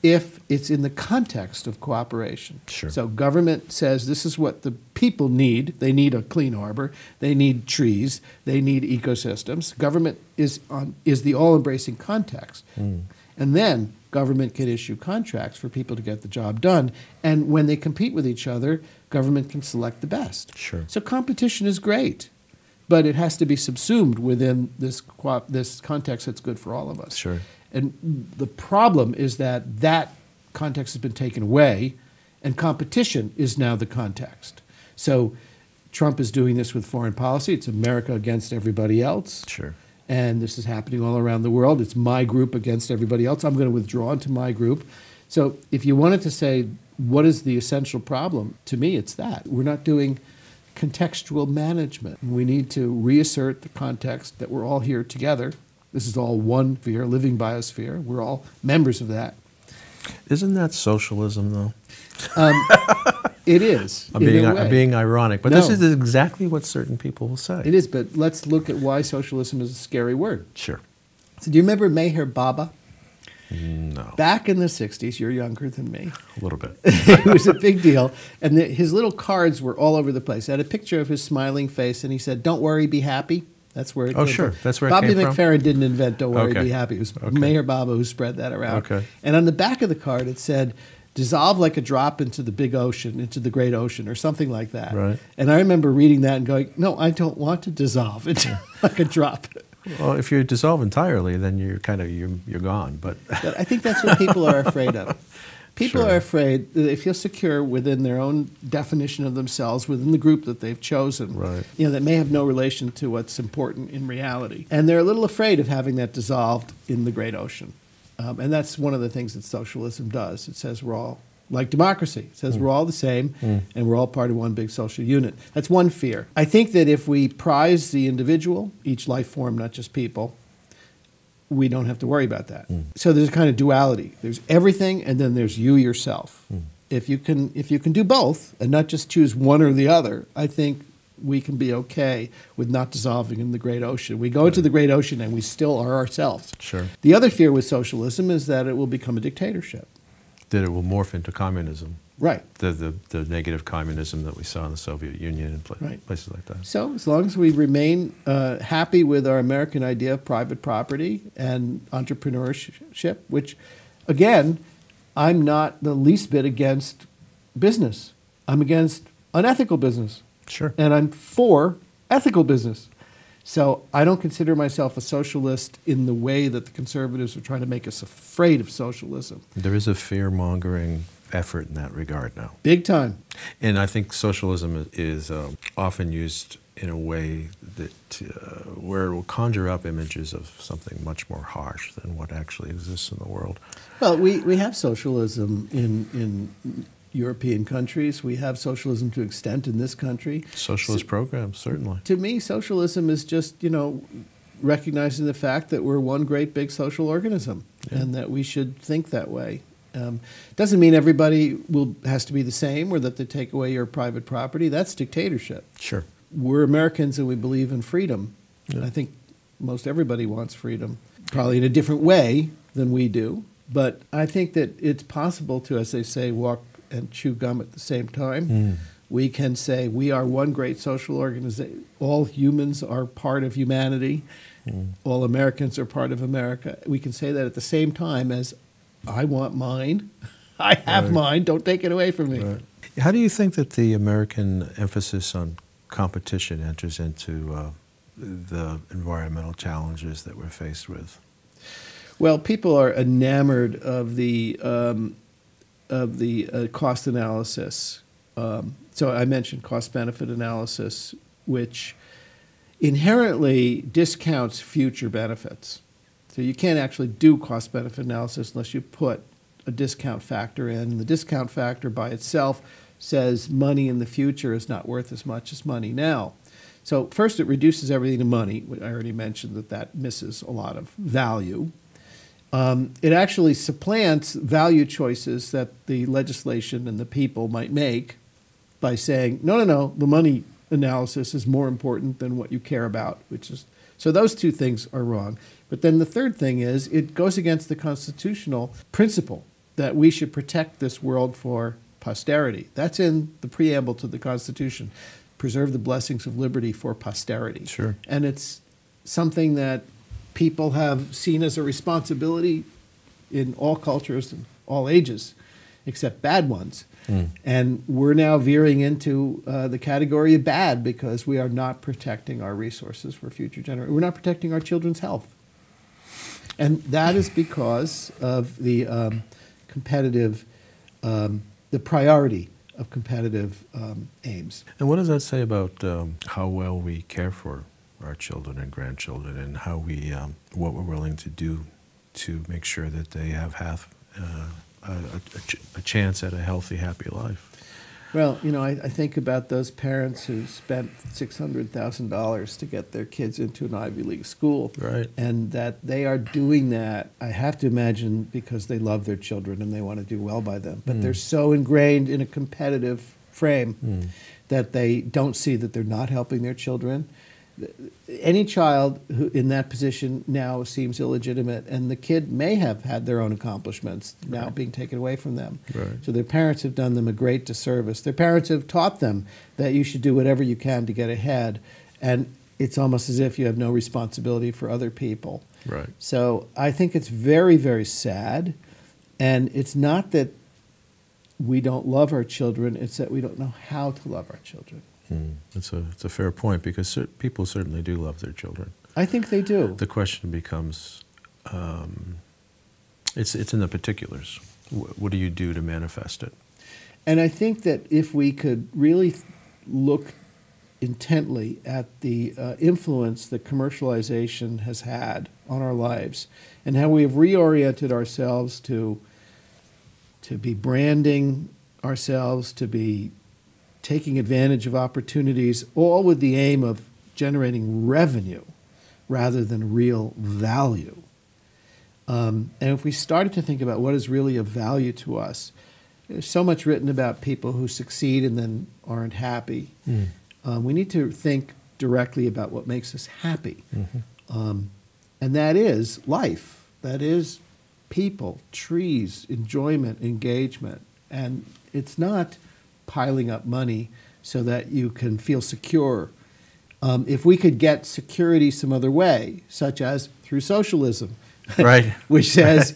if it's in the context of cooperation. Sure. So government says this is what the people need. They need a clean harbor. They need trees. They need ecosystems. Government is the all-embracing context. And then government can issue contracts for people to get the job done. And when they compete with each other, government can select the best. Sure. So competition is great, but it has to be subsumed within this context that's good for all of us. Sure. And the problem is that that context has been taken away, and competition is now the context. So Trump is doing this with foreign policy. It's America against everybody else. Sure. And this is happening all around the world. It's my group against everybody else. I'm going to withdraw into my group. So if you wanted to say, what is the essential problem? To me, it's that. We're not doing contextual management. We need to reassert the context that we're all here together. This is all one sphere, living biosphere. We're all members of that. Isn't that socialism, though? It is. I'm being ironic, but this is exactly what certain people will say. It is, but let's look at why socialism is a scary word. Sure. So do you remember Meher Baba? No. Back in the 60s, you're younger than me. A little bit. It was a big deal. And his little cards were all over the place. I had a picture of his smiling face, and he said, "Don't worry, be happy." That's where it came sure. from. That's where it came from? Bobby McFerrin didn't invent "Don't worry, be happy." It was Meher Baba who spread that around. Okay. And on the back of the card, it said, "Dissolve like a drop into the big ocean, into the great ocean," or something like that. Right. And I remember reading that and going, no, I don't want to dissolve into like a drop. Well, if you dissolve entirely, then you're gone. But I think that's what people are afraid of. People are afraid that they feel secure within their own definition of themselves, within the group that they've chosen, that may have no relation to what's important in reality. And they're a little afraid of having that dissolved in the great ocean. And that's one of the things that socialism does. It says we're all like democracy. It says we're all the same, and we're all part of one big social unit. That's one fear. I think that if we prize the individual, each life form, not just people, we don't have to worry about that. So there's a kind of duality. There's everything, and then there's you yourself. If you can do both and not just choose one or the other, I think we can be okay with not dissolving in the great ocean. We go into the great ocean and we still are ourselves. Sure. The other fear with socialism is that it will become a dictatorship. That it will morph into communism. Right. The negative communism that we saw in the Soviet Union and places like that. So as long as we remain happy with our American idea of private property and entrepreneurship, which, again, I'm not the least bit against business. I'm against unethical business. Sure. And I'm for ethical business. So I don't consider myself a socialist in the way that the conservatives are trying to make us afraid of socialism. There is a fear-mongering effort in that regard now. Big time. And I think socialism is often used in a way that where it will conjure up images of something much more harsh than what actually exists in the world. Well, we have socialism in European countries. We have socialism to extent in this country. Socialist programs, certainly. To me, socialism is just, recognizing the fact that we're one great big social organism, and that we should think that way. Doesn't mean everybody has to be the same, or that they take away your private property. That's dictatorship. Sure. We're Americans and we believe in freedom. Yeah. I think most everybody wants freedom, probably in a different way than we do. But I think that it's possible to, as they say, walk and chew gum at the same time. We can say we are one great social organization. All humans are part of humanity. All Americans are part of America. We can say that at the same time as I want mine. I have mine. Don't take it away from me. Right. How do you think that the American emphasis on competition enters into the environmental challenges that we're faced with? Well, people are enamored of the cost analysis. So I mentioned cost-benefit analysis, which inherently discounts future benefits. So you can't actually do cost-benefit analysis unless you put a discount factor in. And the discount factor by itself says money in the future is not worth as much as money now. So first, it reduces everything to money. I already mentioned that misses a lot of value. It actually supplants value choices that the legislation and the people might make by saying, no, the money analysis is more important than what you care about, so those two things are wrong. But then the third thing is it goes against the constitutional principle that we should protect this world for posterity. That's in the preamble to the Constitution. Preserve the blessings of liberty for posterity. Sure. And it's something that people have seen as a responsibility in all cultures and all ages, except bad ones. And we're now veering into the category of bad because we are not protecting our resources for future generations. We're not protecting our children's health. And that is because of the competitive, the priority of competitive aims. And what does that say about how well we care for our children and grandchildren, and how what we're willing to do to make sure that they have a chance at a healthy, happy life? Well, I think about those parents who spent $600,000 to get their kids into an Ivy League school. Right. And that they are doing that, I have to imagine, because they love their children and they want to do well by them. But they're so ingrained in a competitive frame that they don't see that they're not helping their children. Any child who in that position now seems illegitimate, and the kid may have had their own accomplishments now being taken away from them. Right. So their parents have done them a great disservice. Their parents have taught them that you should do whatever you can to get ahead, and it's almost as if you have no responsibility for other people. Right. So I think it's very, very sad, and it's not that we don't love our children, it's that we don't know how to love our children. It's a fair point, because people certainly do love their children. I think they do. The question becomes, it's in the particulars. What do you do to manifest it? And I think that if we could really look intently at the influence that commercialization has had on our lives, and how we have reoriented ourselves to be branding ourselves, to be taking advantage of opportunities, all with the aim of generating revenue rather than real value. And if we started to think about what is really of value to us, there's so much written about people who succeed and then aren't happy. We need to think directly about what makes us happy. And that is life. That is people, trees, enjoyment, engagement. And it's not piling up money so that you can feel secure. If we could get security some other way, such as through socialism, right, which says,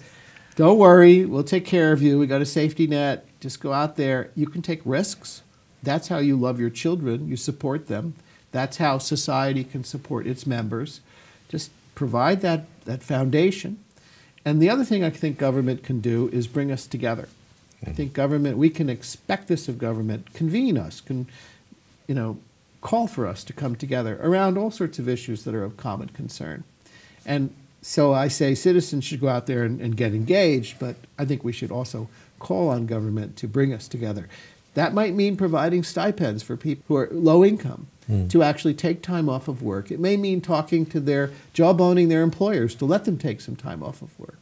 don't worry, we'll take care of you, we got a safety net, just go out there. You can take risks. That's how you love your children, you support them. That's how society can support its members. Just provide that foundation. And the other thing I think government can do is bring us together. I think government, we can expect this of government, convene us, call for us to come together around all sorts of issues that are of common concern. And so I say citizens should go out there and get engaged, but I think we should also call on government to bring us together. That might mean providing stipends for people who are low income to actually take time off of work. It may mean talking to jawboning their employers to let them take some time off of work.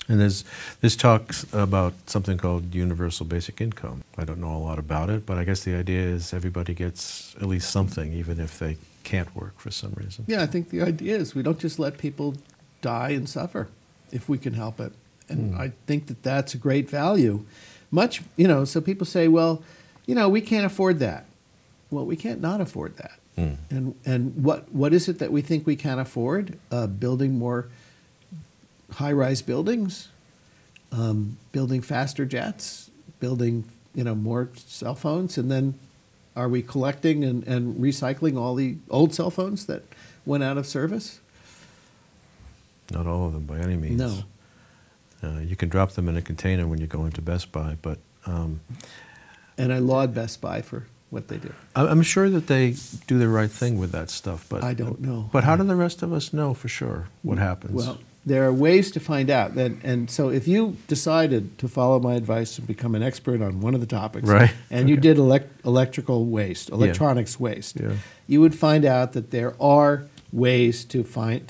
And there's talks about something called universal basic income. I don't know a lot about it, but I guess the idea is everybody gets at least something, even if they can't work for some reason. Yeah, I think the idea is we don't just let people die and suffer if we can help it. And I think that that's a great value. So people say, well, we can't afford that. Well, we can't not afford that. And what is it that we think we can afford? Building more high-rise buildings, building faster jets, building more cell phones, and then are we collecting and recycling all the old cell phones that went out of service? Not all of them by any means. No. You can drop them in a container when you go into Best Buy, but... and I laud Best Buy for what they do. I'm sure that they do the right thing with that stuff, but... I don't know. But how do the rest of us know for sure what happens? Well, there are ways to find out. And so if you decided to follow my advice and become an expert on one of the topics, right. and you did electrical waste, electronics waste, you would find out that there are ways to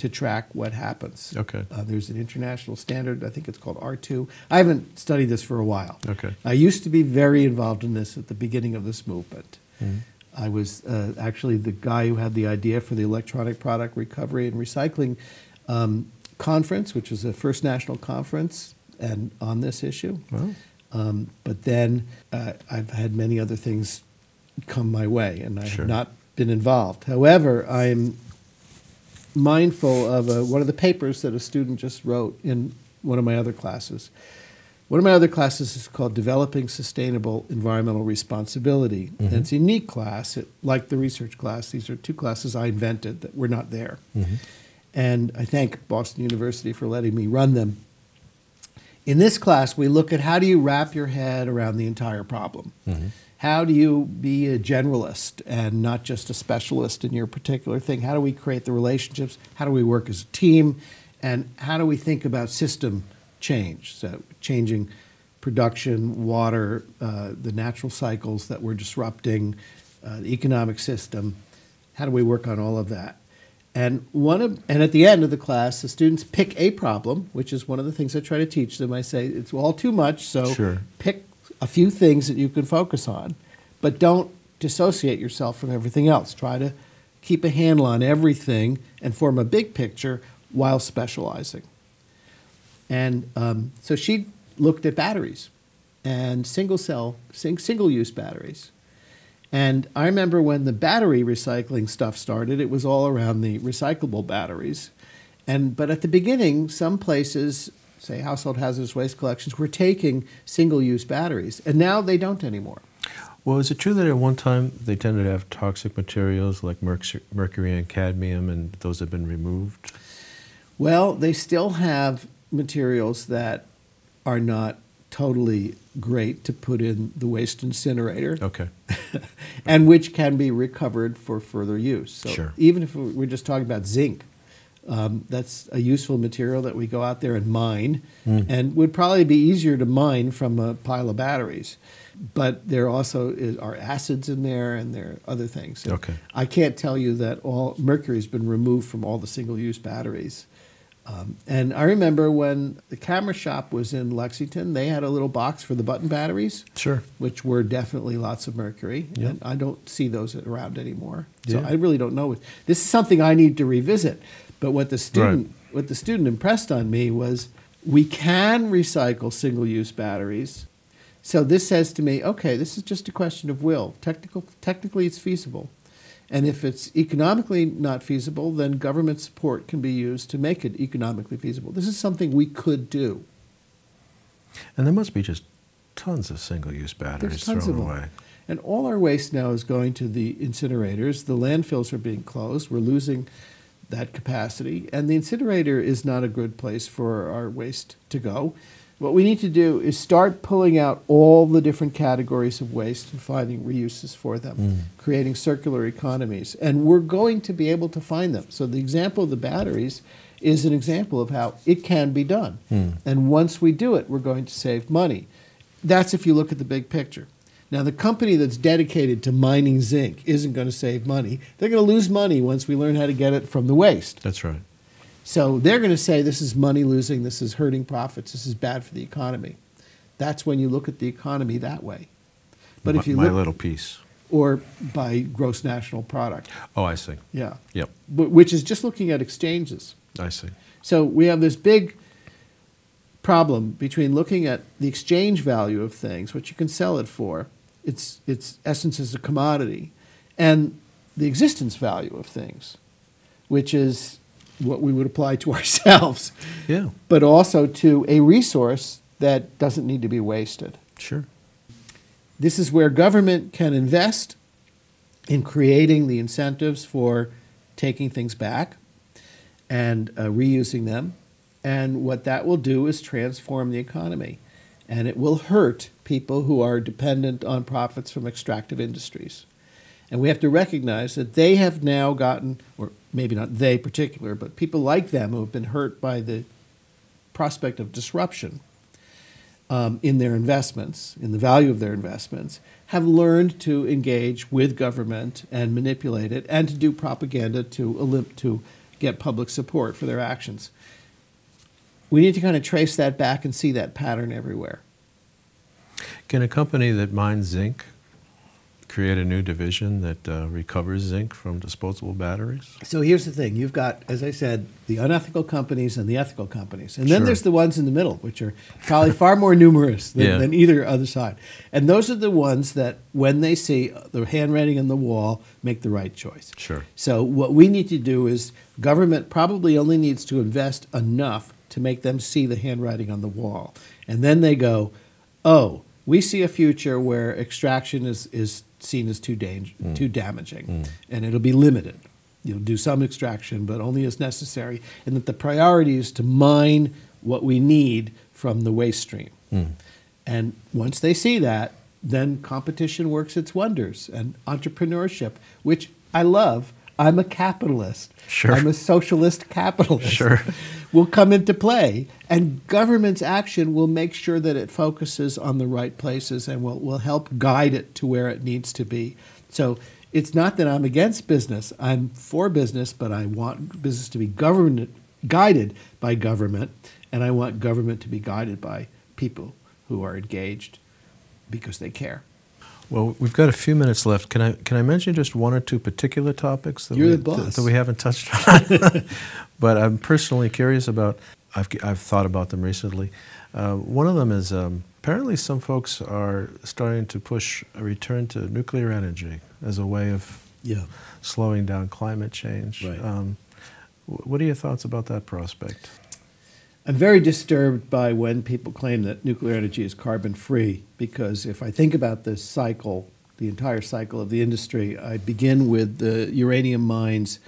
track what happens. Okay. There's an international standard, I think it's called R2. I haven't studied this for a while. Okay. I used to be very involved in this at the beginning of this movement. I was actually the guy who had the idea for the Electronic Product Recovery and Recycling Conference, which was the first national conference and on this issue. Wow. But then I've had many other things come my way, and I have not been involved. However, I'm mindful of one of the papers that a student just wrote in one of my other classes. One of my other classes is called Developing Sustainable Environmental Responsibility. And it's a unique class. Like the research class, these are two classes I invented that were not there. And I thank Boston University for letting me run them. In this class, we look at how do you wrap your head around the entire problem. How do you be a generalist and not just a specialist in your particular thing? How do we create the relationships? How do we work as a team? And how do we think about system change? So changing production, water, the natural cycles that we're disrupting, the economic system. How do we work on all of that? And at the end of the class, the students pick a problem, which is one of the things I try to teach them. I say it's all too much, so pick a few things that you can focus on, but don't dissociate yourself from everything else. Try to keep a handle on everything and form a big picture while specializing. And so she looked at batteries and single-use batteries. And I remember when the battery recycling stuff started, it was all around the recyclable batteries. But at the beginning, some places, say household hazardous waste collections, were taking single-use batteries, and now they don't anymore. Well, is it true that at one time they tended to have toxic materials like mercury and cadmium, and those have been removed? Well, they still have materials that are not totally great to put in the waste incinerator. Okay. And which can be recovered for further use. So even if we're just talking about zinc, that's a useful material that we go out there and mine, and would probably be easier to mine from a pile of batteries. But there also are acids in there, and there are other things. Okay. I can't tell you that all mercury has been removed from all the single-use batteries. And I remember when the camera shop was in Lexington, they had a little box for the button batteries, which were definitely lots of mercury. Yep. And I don't see those around anymore. So I really don't know. This is something I need to revisit. But what the student impressed on me was we can recycle single-use batteries. So this says to me, okay, this is just a question of will. Technically, it's feasible. And if it's economically not feasible, then government support can be used to make it economically feasible. This is something we could do. And there must be just tons of single-use batteries thrown away. And all our waste now is going to the incinerators. The landfills are being closed. We're losing that capacity. And the incinerator is not a good place for our waste to go. What we need to do is start pulling out all the different categories of waste and finding reuses for them, creating circular economies. And we're going to be able to find them. So the example of the batteries is an example of how it can be done. And once we do it, we're going to save money. That's if you look at the big picture. Now, the company that's dedicated to mining zinc isn't going to save money. They're going to lose money once we learn how to get it from the waste. That's right. So they're going to say this is money losing, this is hurting profits, this is bad for the economy. That's when you look at the economy that way. But if you my look, little piece. Or by gross national product. Oh, I see. Yeah. Yep. Which is just looking at exchanges. I see. So we have this big problem between looking at the exchange value of things, what you can sell it for, its essence as a commodity, and the existence value of things, which is what we would apply to ourselves, Yeah. but also to a resource that doesn't need to be wasted. Sure. This is where government can invest in creating the incentives for taking things back and reusing them. And what that will do is transform the economy. And it will hurt people who are dependent on profits from extractive industries. And we have to recognize that they have now gotten, or maybe not they particular, but people like them who have been hurt by the prospect of disruption in their investments, in the value of their investments, have learned to engage with government and manipulate it and to do propaganda to get public support for their actions. We need to kind of trace that back and see that pattern everywhere. Can a company that mines zinc create a new division that recovers zinc from disposable batteries? So here's the thing. You've got, as I said, the unethical companies and the ethical companies. And then Sure. there's the ones in the middle, which are probably far more numerous than either other side. And those are the ones that, when they see the handwriting on the wall, make the right choice. Sure. So what we need to do is government probably only needs to invest enough to make them see the handwriting on the wall. And then they go, oh, we see a future where extraction is seen as too damaging, and it'll be limited. You'll do some extraction, but only as necessary, and that the priority is to mine what we need from the waste stream. And once they see that, then competition works its wonders, and entrepreneurship, which I love. I'm a capitalist. Sure. I'm a socialist capitalist. Sure. Will come into play, and government's action will make sure that it focuses on the right places and will help guide it to where it needs to be. So it's not that I'm against business. I'm for business, but I want business to be guided by government, and I want government to be guided by people who are engaged because they care. Well, we've got a few minutes left. Can I mention just one or two particular topics that, that we haven't touched on? But I'm personally curious about. I've thought about them recently. One of them is apparently some folks are starting to push a return to nuclear energy as a way of slowing down climate change. Right. What are your thoughts about that prospect? I'm very disturbed by when people claim that nuclear energy is carbon-free, because if I think about this cycle, the entire cycle of the industry, I begin with the uranium mines,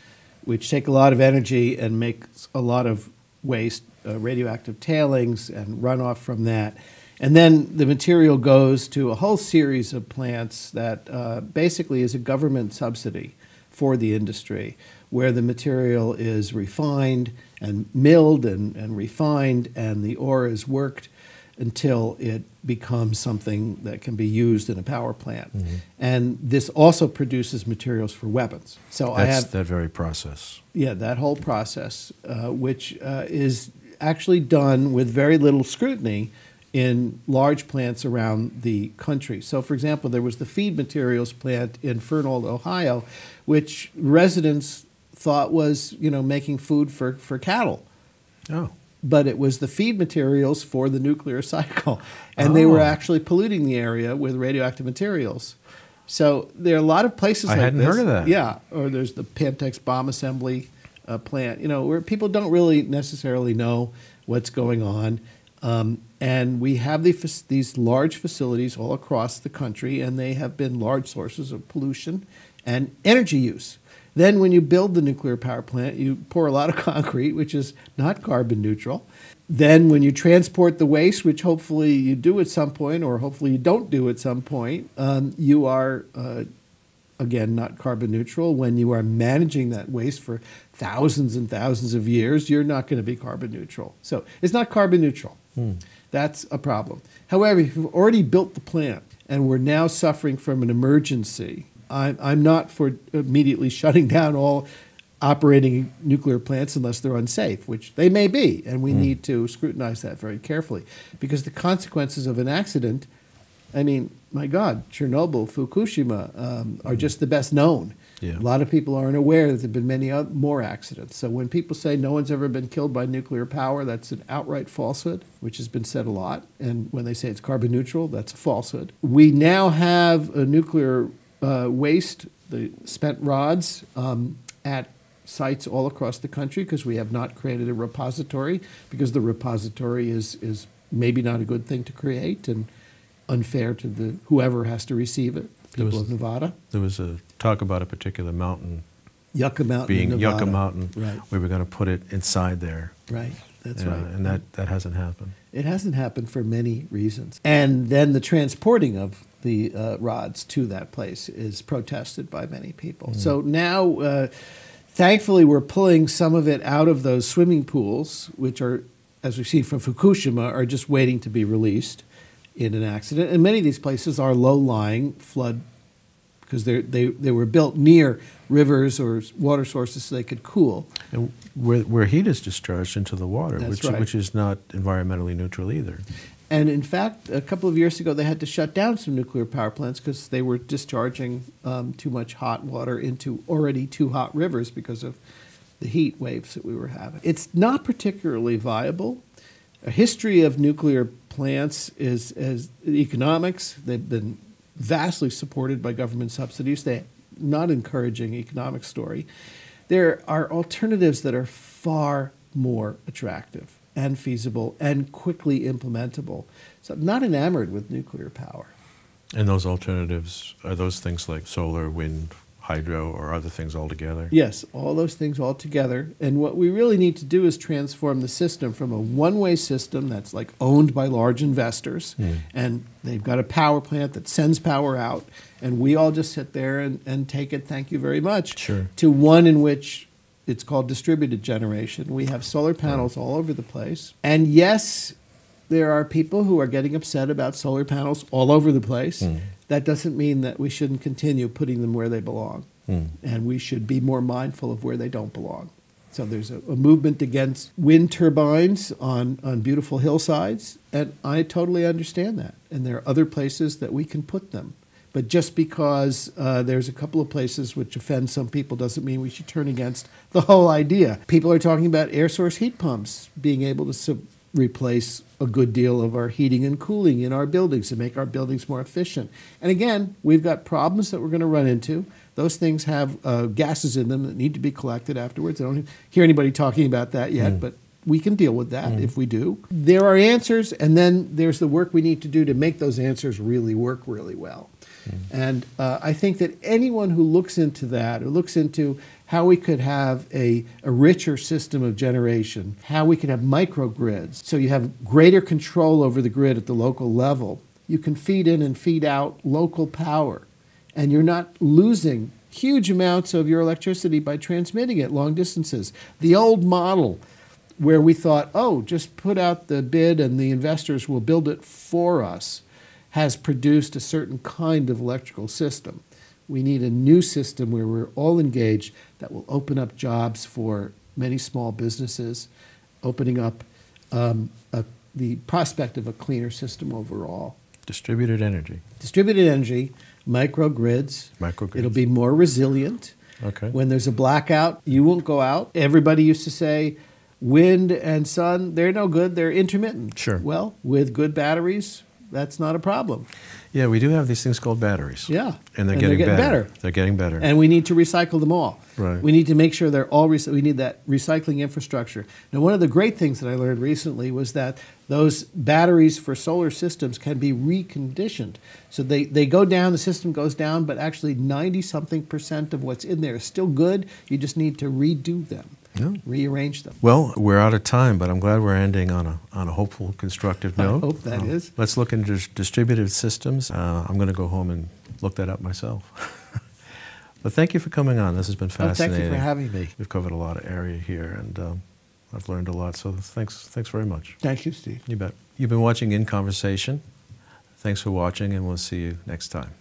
which take a lot of energy and make a lot of waste, radioactive tailings and runoff from that. And then the material goes to a whole series of plants that basically is a government subsidy for the industry, where the material is refined and milled and refined, and the ore is worked until it becomes something that can be used in a power plant. And this also produces materials for weapons. So That's I have that very process. Yeah, that whole process, which is actually done with very little scrutiny in large plants around the country. So, for example, there was the feed materials plant in Fernald, Ohio, which residents thought was, making food for cattle. Oh. But it was the feed materials for the nuclear cycle. And they were actually polluting the area with radioactive materials. So there are a lot of places like this. I hadn't heard of that. Yeah. Or there's the Pantex bomb assembly plant, where people don't really necessarily know what's going on. And we have these large facilities all across the country, and they have been large sources of pollution and energy use. Then when you build the nuclear power plant, you pour a lot of concrete, which is not carbon neutral. Then when you transport the waste, which hopefully you do at some point, or hopefully you don't do at some point, you are, again, not carbon neutral. When you are managing that waste for thousands and thousands of years, you're not going to be carbon neutral. So it's not carbon neutral. That's a problem. However, if you've already built the plant and we're now suffering from an emergency, I'm not for immediately shutting down all operating nuclear plants unless they're unsafe, which they may be, and we need to scrutinize that very carefully, because the consequences of an accident, I mean, my God, Chernobyl, Fukushima are just the best known. Yeah. A lot of people aren't aware that there have been many more accidents. So when people say no one's ever been killed by nuclear power, that's an outright falsehood, which has been said a lot. And when they say it's carbon neutral, that's a falsehood. We now have a nuclear waste, the spent rods, at sites all across the country, because we have not created a repository, because the repository is maybe not a good thing to create and unfair to the whoever has to receive it, people of Nevada. There was a talk about a particular mountain, Yucca Mountain, being Nevada. Yucca Mountain. Right. We were going to put it inside there. Right, that's Yeah, right. And that hasn't happened. It hasn't happened for many reasons. And then the transporting of the rods to that place is protested by many people. So now, thankfully, we're pulling some of it out of those swimming pools, which are, as we've seen from Fukushima, are just waiting to be released in an accident. And many of these places are low-lying flood, because they were built near rivers or water sources so they could cool. And where heat is discharged into the water, That's which, right. which is not environmentally neutral either. And in fact, a couple of years ago, they had to shut down some nuclear power plants because they were discharging too much hot water into already too hot rivers because of the heat waves that we were having. It's not particularly viable. A history of nuclear plants is economics. They've been vastly supported by government subsidies. They're not encouraging economic story. There are alternatives that are far more attractive and feasible and quickly implementable. So I'm not enamored with nuclear power. And those alternatives, are those things like solar, wind, hydro, or other things altogether? Yes, all those things all together. And what we really need to do is transform the system from a one-way system that's like owned by large investors, and they've got a power plant that sends power out, and we all just sit there and take it, thank you very much, Sure. to one in which it's called distributed generation. We have solar panels all over the place. And yes, there are people who are getting upset about solar panels all over the place. That doesn't mean that we shouldn't continue putting them where they belong. And we should be more mindful of where they don't belong. So there's a movement against wind turbines on beautiful hillsides, and I totally understand that. And there are other places that we can put them. But just because there's a couple of places which offend some people doesn't mean we should turn against the whole idea. People are talking about air source heat pumps being able to replace a good deal of our heating and cooling in our buildings and make our buildings more efficient. And again, we've got problems that we're going to run into. Those things have gases in them that need to be collected afterwards. I don't hear anybody talking about that yet, but we can deal with that if we do. There are answers, and then there's the work we need to do to make those answers really work really well. And I think that anyone who looks into that, or looks into how we could have a richer system of generation, how we can have microgrids, so you have greater control over the grid at the local level. You can feed in and feed out local power, and you're not losing huge amounts of your electricity by transmitting it long distances. The old model where we thought, oh, just put out the bid and the investors will build it for us, has produced a certain kind of electrical system. We need a new system where we're all engaged that will open up jobs for many small businesses, opening up the prospect of a cleaner system overall. Distributed energy. Distributed energy, microgrids. Microgrids. It'll be more resilient. Okay. When there's a blackout, you won't go out. Everybody used to say, wind and sun, they're no good, they're intermittent. Sure. Well, with good batteries, that's not a problem. Yeah, we do have these things called batteries. Yeah. And they're getting better. They're getting better. And we need to recycle them all. Right. We need to make sure they're all, we need that recycling infrastructure. Now, one of the great things that I learned recently was that those batteries for solar systems can be reconditioned. So they go down, the system goes down, but actually 90-something% of what's in there is still good. You just need to redo them. Yeah. Rearrange them. Well, we're out of time, but I'm glad we're ending on a hopeful, constructive note. I hope that is. Let's look into distributed systems. I'm going to go home and look that up myself. But thank you for coming on. This has been fascinating. Thank you for having me. We've covered a lot of area here, and I've learned a lot. So thanks very much. Thank you, Steve. You bet. You've been watching In Conversation. Thanks for watching, and we'll see you next time.